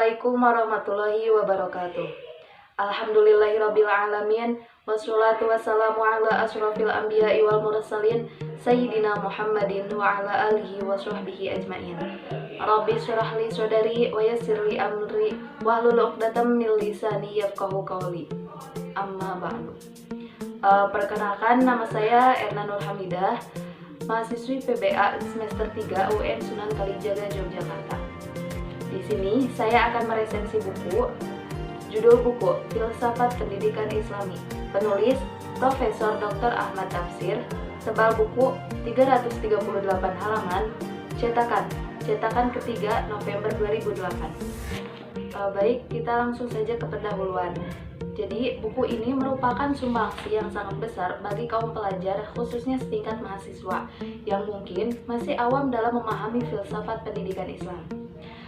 Assalamualaikum warahmatullahi wabarakatuh. Alhamdulillahirabbil alamin wassalatu wassalamu ala asyrofil anbiya'i wal mursalin sayyidina Muhammadin wa ala alihi wa sahbihi ajmain. Rabbi shrah li sadri wa yassir li amri wahlul 'uqdatam min lisani yafqahu qawli. Amma ba'du. Perkenalkan, nama saya Erna Nur Hamidah, mahasiswi PBA semester 3 UN Sunan Kalijaga, Yogyakarta. Di sini saya akan meresensi buku. Judul buku Filsafat Pendidikan Islami, penulis Profesor Dr. Ahmad Tafsir, tebal buku 338 halaman, cetakan ketiga November 2008. Baik, kita langsung saja ke pendahuluan. Jadi, buku ini merupakan sumbangsi yang sangat besar bagi kaum pelajar, khususnya setingkat mahasiswa, yang mungkin masih awam dalam memahami filsafat pendidikan Islam.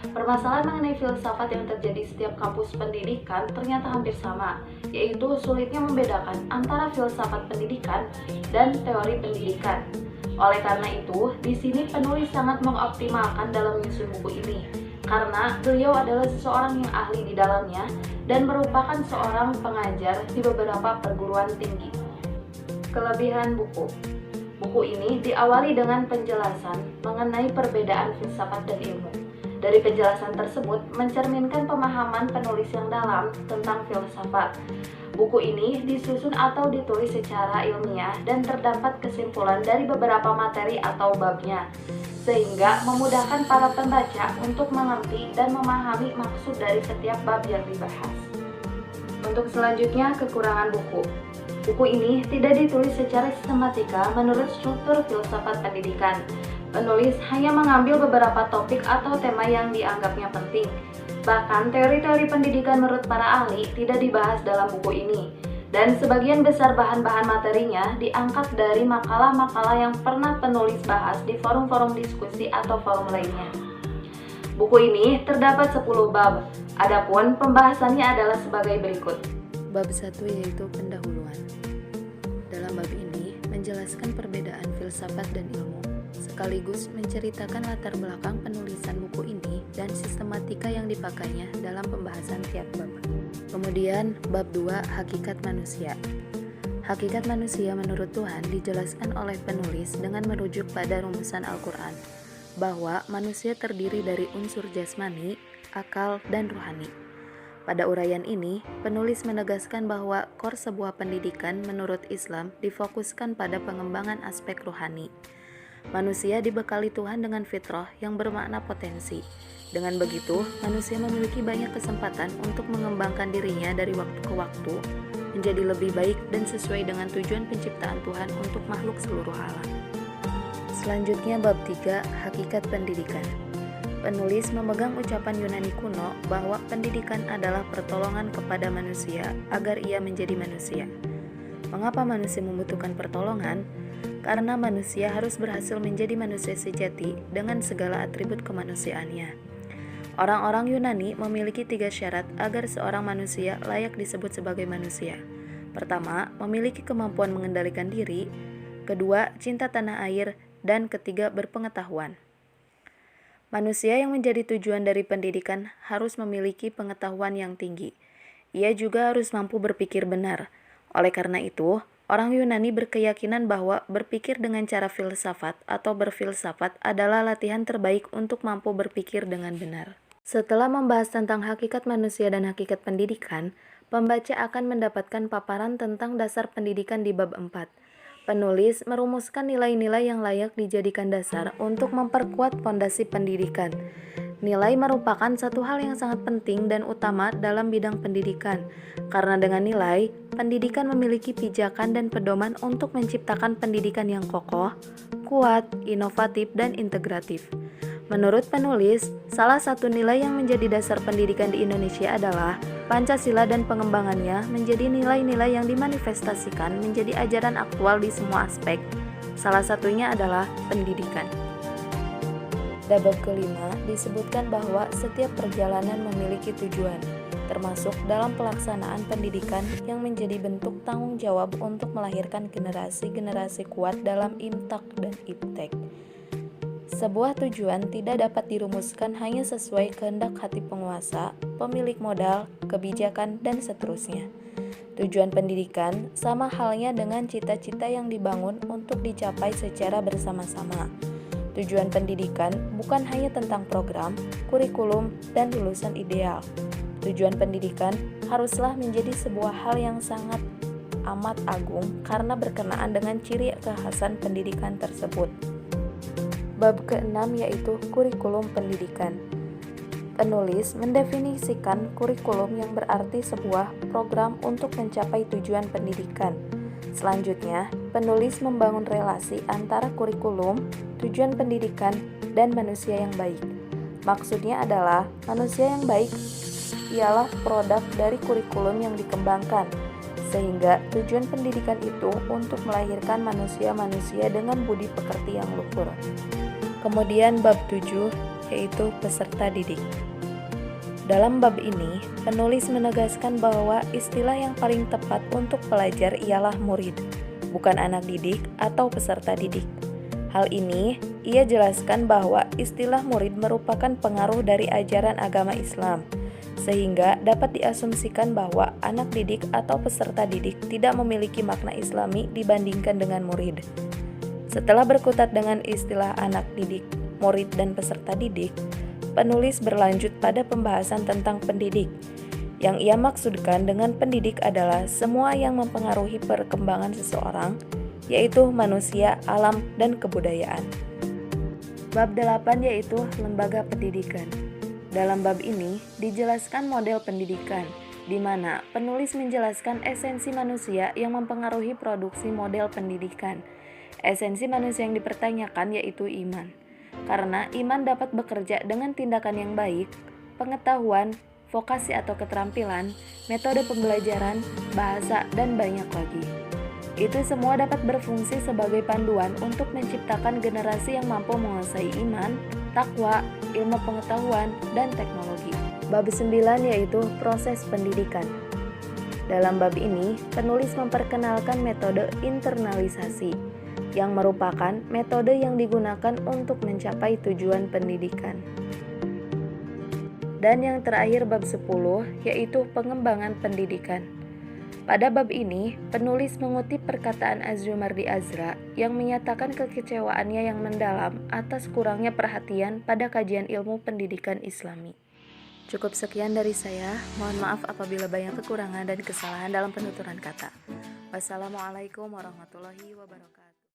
Permasalahan mengenai filsafat yang terjadi setiap kampus pendidikan ternyata hampir sama, yaitu sulitnya membedakan antara filsafat pendidikan dan teori pendidikan. Oleh karena itu, di sini penulis sangat mengoptimalkan dalam menyusun buku ini, karena beliau adalah seseorang yang ahli di dalamnya dan merupakan seorang pengajar di beberapa perguruan tinggi. Kelebihan buku. Buku ini diawali dengan penjelasan mengenai perbedaan filsafat dan ilmu. Dari penjelasan tersebut mencerminkan pemahaman penulis yang dalam tentang filsafat. Buku ini disusun atau ditulis secara ilmiah dan terdapat kesimpulan dari beberapa materi atau babnya, sehingga memudahkan para pembaca untuk mengerti dan memahami maksud dari setiap bab yang dibahas. Untuk selanjutnya, kekurangan buku. Buku ini tidak ditulis secara sistematika menurut struktur filsafat pendidikan. Penulis hanya mengambil beberapa topik atau tema yang dianggapnya penting. Bahkan teori-teori pendidikan menurut para ahli tidak dibahas dalam buku ini. Dan sebagian besar bahan-bahan materinya diangkat dari makalah-makalah yang pernah penulis bahas di forum-forum diskusi atau forum lainnya. Buku ini terdapat 10 bab, adapun pembahasannya adalah sebagai berikut. Bab 1 yaitu pendahuluan. Dalam bab ini menjelaskan perbedaan filsafat dan ilmu, sekaligus menceritakan latar belakang penulisan buku ini dan sistematika yang dipakainya dalam pembahasan tiap bab. Kemudian, bab 2, hakikat manusia. Hakikat manusia menurut Tuhan dijelaskan oleh penulis dengan merujuk pada rumusan Al-Quran, bahwa manusia terdiri dari unsur jasmani, akal, dan rohani. Pada uraian ini, penulis menegaskan bahwa core sebuah pendidikan menurut Islam difokuskan pada pengembangan aspek rohani. Manusia dibekali Tuhan dengan fitrah yang bermakna potensi. Dengan begitu, manusia memiliki banyak kesempatan untuk mengembangkan dirinya dari waktu ke waktu menjadi lebih baik dan sesuai dengan tujuan penciptaan Tuhan untuk makhluk seluruh alam. Selanjutnya bab 3, hakikat pendidikan. Penulis memegang ucapan Yunani kuno bahwa pendidikan adalah pertolongan kepada manusia agar ia menjadi manusia. Mengapa manusia membutuhkan pertolongan? Karena manusia harus berhasil menjadi manusia sejati dengan segala atribut kemanusiaannya. Orang-orang Yunani memiliki 3 syarat agar seorang manusia layak disebut sebagai manusia. Pertama, memiliki kemampuan mengendalikan diri. Kedua, cinta tanah air. Dan ketiga, berpengetahuan. Manusia yang menjadi tujuan dari pendidikan harus memiliki pengetahuan yang tinggi. Ia juga harus mampu berpikir benar. Oleh karena itu, orang Yunani berkeyakinan bahwa berpikir dengan cara filsafat atau berfilsafat adalah latihan terbaik untuk mampu berpikir dengan benar. Setelah membahas tentang hakikat manusia dan hakikat pendidikan, pembaca akan mendapatkan paparan tentang dasar pendidikan di bab 4. Penulis merumuskan nilai-nilai yang layak dijadikan dasar untuk memperkuat fondasi pendidikan. Nilai merupakan satu hal yang sangat penting dan utama dalam bidang pendidikan, karena dengan nilai, pendidikan memiliki pijakan dan pedoman untuk menciptakan pendidikan yang kokoh, kuat, inovatif, dan integratif. Menurut penulis, salah satu nilai yang menjadi dasar pendidikan di Indonesia adalah Pancasila, dan pengembangannya menjadi nilai-nilai yang dimanifestasikan menjadi ajaran aktual di semua aspek. Salah satunya adalah pendidikan. Pada bab kelima disebutkan bahwa setiap perjalanan memiliki tujuan, termasuk dalam pelaksanaan pendidikan yang menjadi bentuk tanggung jawab untuk melahirkan generasi-generasi kuat dalam imtak dan iptek. Sebuah tujuan tidak dapat dirumuskan hanya sesuai kehendak hati penguasa, pemilik modal, kebijakan, dan seterusnya. Tujuan pendidikan sama halnya dengan cita-cita yang dibangun untuk dicapai secara bersama-sama. Tujuan pendidikan bukan hanya tentang program, kurikulum, dan lulusan ideal. Tujuan pendidikan haruslah menjadi sebuah hal yang sangat amat agung karena berkenaan dengan ciri kekhasan pendidikan tersebut. Bab ke-6 yaitu kurikulum pendidikan. Penulis mendefinisikan kurikulum yang berarti sebuah program untuk mencapai tujuan pendidikan. Selanjutnya, penulis membangun relasi antara kurikulum, tujuan pendidikan, dan manusia yang baik. Maksudnya adalah manusia yang baik ialah produk dari kurikulum yang dikembangkan, sehingga tujuan pendidikan itu untuk melahirkan manusia-manusia dengan budi pekerti yang luhur. Kemudian bab 7 yaitu peserta didik. Dalam bab ini, penulis menegaskan bahwa istilah yang paling tepat untuk pelajar ialah murid, bukan anak didik atau peserta didik. Hal ini, ia jelaskan bahwa istilah murid merupakan pengaruh dari ajaran agama Islam, sehingga dapat diasumsikan bahwa anak didik atau peserta didik tidak memiliki makna Islami dibandingkan dengan murid. Setelah berkutat dengan istilah anak didik, murid, dan peserta didik, penulis berlanjut pada pembahasan tentang pendidik. Yang ia maksudkan dengan pendidik adalah semua yang mempengaruhi perkembangan seseorang, yaitu manusia, alam, dan kebudayaan. Bab 8 yaitu lembaga pendidikan. Dalam bab ini dijelaskan model pendidikan, di mana penulis menjelaskan esensi manusia yang mempengaruhi produksi model pendidikan. Esensi manusia yang dipertanyakan yaitu iman, karena iman dapat bekerja dengan tindakan yang baik, pengetahuan, vokasi atau keterampilan, metode pembelajaran, bahasa, dan banyak lagi. Itu semua dapat berfungsi sebagai panduan untuk menciptakan generasi yang mampu menguasai iman, takwa, ilmu pengetahuan, dan teknologi. Bab 9 yaitu proses pendidikan. Dalam bab ini, penulis memperkenalkan metode internalisasi, yang merupakan metode yang digunakan untuk mencapai tujuan pendidikan. Dan yang terakhir bab 10 yaitu pengembangan pendidikan. Pada bab ini, penulis mengutip perkataan Az-Zumardi Azra yang menyatakan kekecewaannya yang mendalam atas kurangnya perhatian pada kajian ilmu pendidikan Islami. Cukup sekian dari saya, mohon maaf apabila banyak kekurangan dan kesalahan dalam penuturan kata. Wassalamualaikum warahmatullahi wabarakatuh.